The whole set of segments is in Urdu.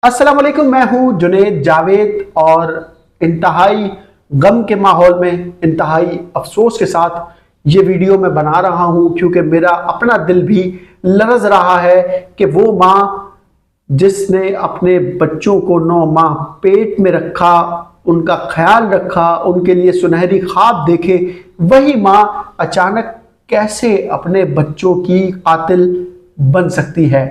السلام علیکم، میں ہوں جنید جاوید اور انتہائی غم کے ماحول میں انتہائی افسوس کے ساتھ یہ ویڈیو میں بنا رہا ہوں، کیونکہ میرا اپنا دل بھی لرز رہا ہے کہ وہ ماں جس نے اپنے بچوں کو 9 ماہ پیٹ میں رکھا، ان کا خیال رکھا، ان کے لیے سنہری خواب دیکھے، وہی ماں اچانک کیسے اپنے بچوں کی قاتل بن سکتی ہے۔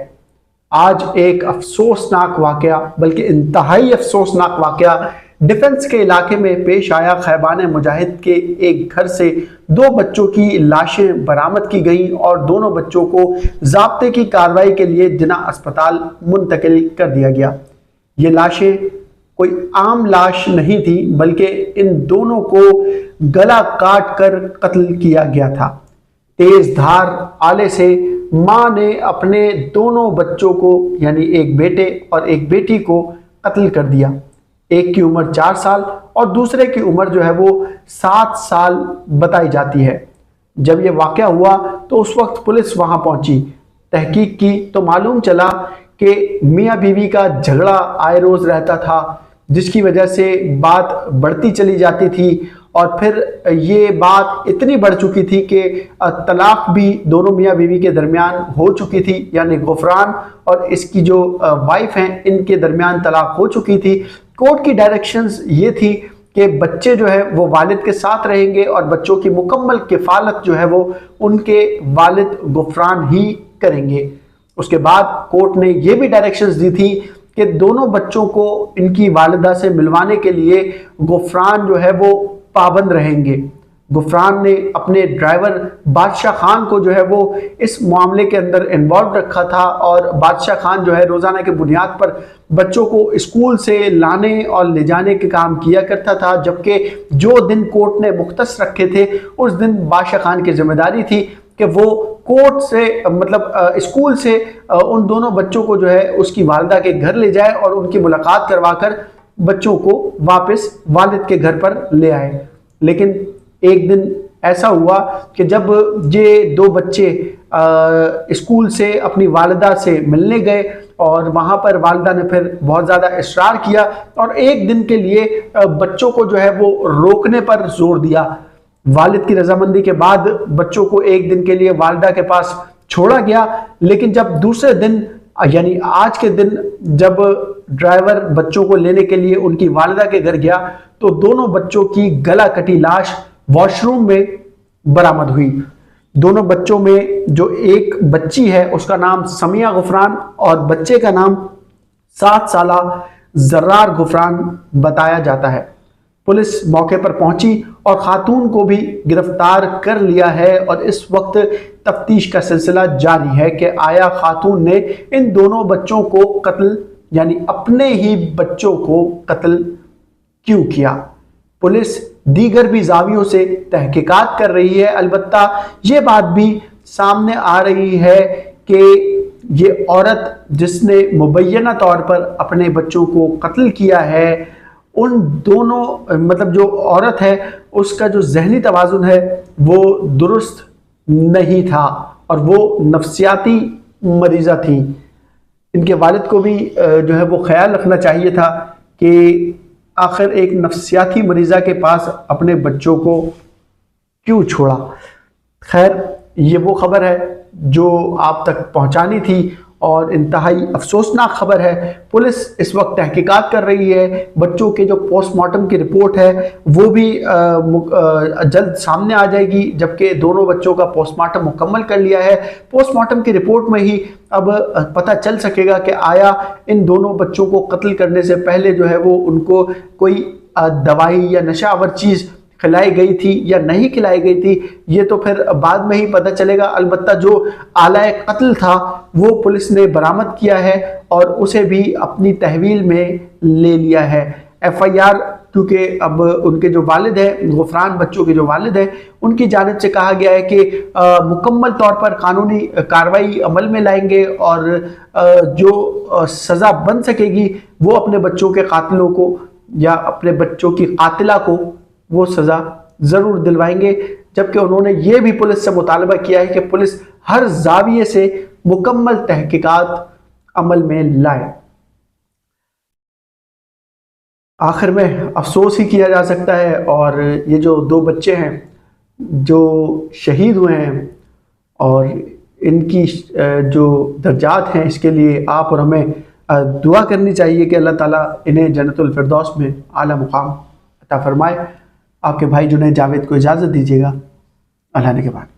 آج ایک افسوسناک واقعہ، بلکہ انتہائی افسوسناک واقعہ ڈیفنس کے علاقے میں پیش آیا۔ خیبان مجاہد کے ایک گھر سے 2 بچوں کی لاشیں برآمد کی گئیں اور دونوں بچوں کو ضابطے کی کارروائی کے لیے جناح اسپتال منتقل کر دیا گیا۔ یہ لاشیں کوئی عام لاش نہیں تھی، بلکہ ان دونوں کو گلا کاٹ کر قتل کیا گیا تھا۔ تیز دھار آلے سے ماں نے اپنے دونوں بچوں کو، یعنی ایک بیٹے اور ایک بیٹی کو قتل کر دیا۔ ایک کی عمر 4 سال اور دوسرے کی عمر جو ہے وہ 7 سال بتائی جاتی ہے۔ جب یہ واقعہ ہوا تو اس وقت پولیس وہاں پہنچی، تحقیق کی تو معلوم چلا کہ میاں بیوی کا جھگڑا آئے روز رہتا تھا، جس کی وجہ سے بات بڑھتی چلی جاتی تھی، اور پھر یہ بات اتنی بڑھ چکی تھی کہ طلاق بھی دونوں میاں بیوی کے درمیان ہو چکی تھی، یعنی غفران اور اس کی جو وائف ہیں ان کے درمیان طلاق ہو چکی تھی۔ کورٹ کی ڈائریکشنز یہ تھی کہ بچے جو ہے وہ والد کے ساتھ رہیں گے اور بچوں کی مکمل کفالت جو ہے وہ ان کے والد غفران ہی کریں گے۔ اس کے بعد کورٹ نے یہ بھی ڈائریکشنز دی تھی کہ دونوں بچوں کو ان کی والدہ سے ملوانے کے لیے غفران جو ہے وہ پابند رہیں گے۔ غفران نے اپنے ڈرائیور بادشاہ خان کو جو ہے وہ اس معاملے کے اندر انوالو رکھا تھا، اور بادشاہ خان جو ہے روزانہ کے بنیاد پر بچوں کو اسکول سے لانے اور لے جانے کے کام کیا کرتا تھا، جبکہ جو دن کورٹ نے مختص رکھے تھے اس دن بادشاہ خان کی ذمہ داری تھی کہ وہ کورٹ سے اسکول سے ان دونوں بچوں کو جو ہے اس کی والدہ کے گھر لے جائے اور ان کی ملاقات کروا کر بچوں کو واپس والد کے گھر پر لے آئے۔ لیکن ایک دن ایسا ہوا کہ جب یہ 2 بچے اسکول سے اپنی والدہ سے ملنے گئے اور وہاں پر والدہ نے پھر بہت زیادہ اصرار کیا اور ایک دن کے لیے بچوں کو جو ہے وہ روکنے پر زور دیا۔ والد کی رضامندی کے بعد بچوں کو ایک دن کے لیے والدہ کے پاس چھوڑا گیا، لیکن جب دوسرے دن یعنی آج کے دن جب ڈرائیور بچوں کو لینے کے لیے ان کی والدہ کے گھر گیا تو دونوں بچوں کی گلا کٹی لاش واش روم میں برآمد ہوئی۔ دونوں بچوں میں جو ایک بچی ہے اس کا نام سمیہ غفران اور بچے کا نام 7 سالہ زرار غفران بتایا جاتا ہے۔ پولیس موقع پر پہنچی اور خاتون کو بھی گرفتار کر لیا ہے، اور اس وقت تفتیش کا سلسلہ جاری ہے کہ آیا خاتون نے ان دونوں بچوں کو قتل، یعنی اپنے ہی بچوں کو قتل کیوں کیا۔ پولیس دیگر بھی زاویوں سے تحقیقات کر رہی ہے، البتہ یہ بات بھی سامنے آ رہی ہے کہ یہ عورت جس نے مبینہ طور پر اپنے بچوں کو قتل کیا ہے، ان دونوں جو عورت ہے اس کا جو ذہنی توازن ہے وہ درست نہیں تھا اور وہ نفسیاتی مریضہ تھی۔ ان کے والد کو بھی جو ہے وہ خیال رکھنا چاہیے تھا کہ آخر ایک نفسیاتی مریضہ کے پاس اپنے بچوں کو کیوں چھوڑا۔ خیر، یہ وہ خبر ہے جو آپ تک پہنچانی تھی اور انتہائی افسوسناک خبر ہے۔ پولیس اس وقت تحقیقات کر رہی ہے، بچوں کے جو پوسٹ مارٹم کی رپورٹ ہے وہ بھی جلد سامنے آ جائے گی، جبکہ دونوں بچوں کا پوسٹ مارٹم مکمل کر لیا ہے۔ پوسٹ مارٹم کی رپورٹ میں ہی اب پتہ چل سکے گا کہ آیا ان دونوں بچوں کو قتل کرنے سے پہلے جو ہے وہ ان کو کوئی دوائی یا نشہ آور چیز کھلائی گئی تھی یا نہیں کھلائی گئی تھی، یہ تو پھر بعد میں ہی پتہ چلے گا۔ البتہ جو آلہ قتل تھا وہ پولیس نے برآمد کیا ہے اور اسے بھی اپنی تحویل میں لے لیا ہے۔ ایف آئی آر، کیونکہ اب ان کے جو والد ہیں، غفران بچوں کے جو والد ہیں، ان کی جانب سے کہا گیا ہے کہ مکمل طور پر قانونی کارروائی عمل میں لائیں گے اور جو سزا بن سکے گی وہ اپنے بچوں کے قاتلوں کو یا اپنے بچوں کی قاتلہ کو وہ سزا ضرور دلوائیں گے، جبکہ انہوں نے یہ بھی پولیس سے مطالبہ کیا ہے کہ پولیس ہر زاویے سے مکمل تحقیقات عمل میں لائے۔ آخر میں افسوس ہی کیا جا سکتا ہے، اور یہ جو 2 بچے ہیں جو شہید ہوئے ہیں اور ان کی جو درجات ہیں، اس کے لیے آپ اور ہمیں دعا کرنی چاہیے کہ اللہ تعالیٰ انہیں جنت الفردوس میں اعلیٰ مقام عطا فرمائے۔ آپ کے بھائی جنید جاوید کو اجازت دیجیے گا، اللہ نے کے بعد۔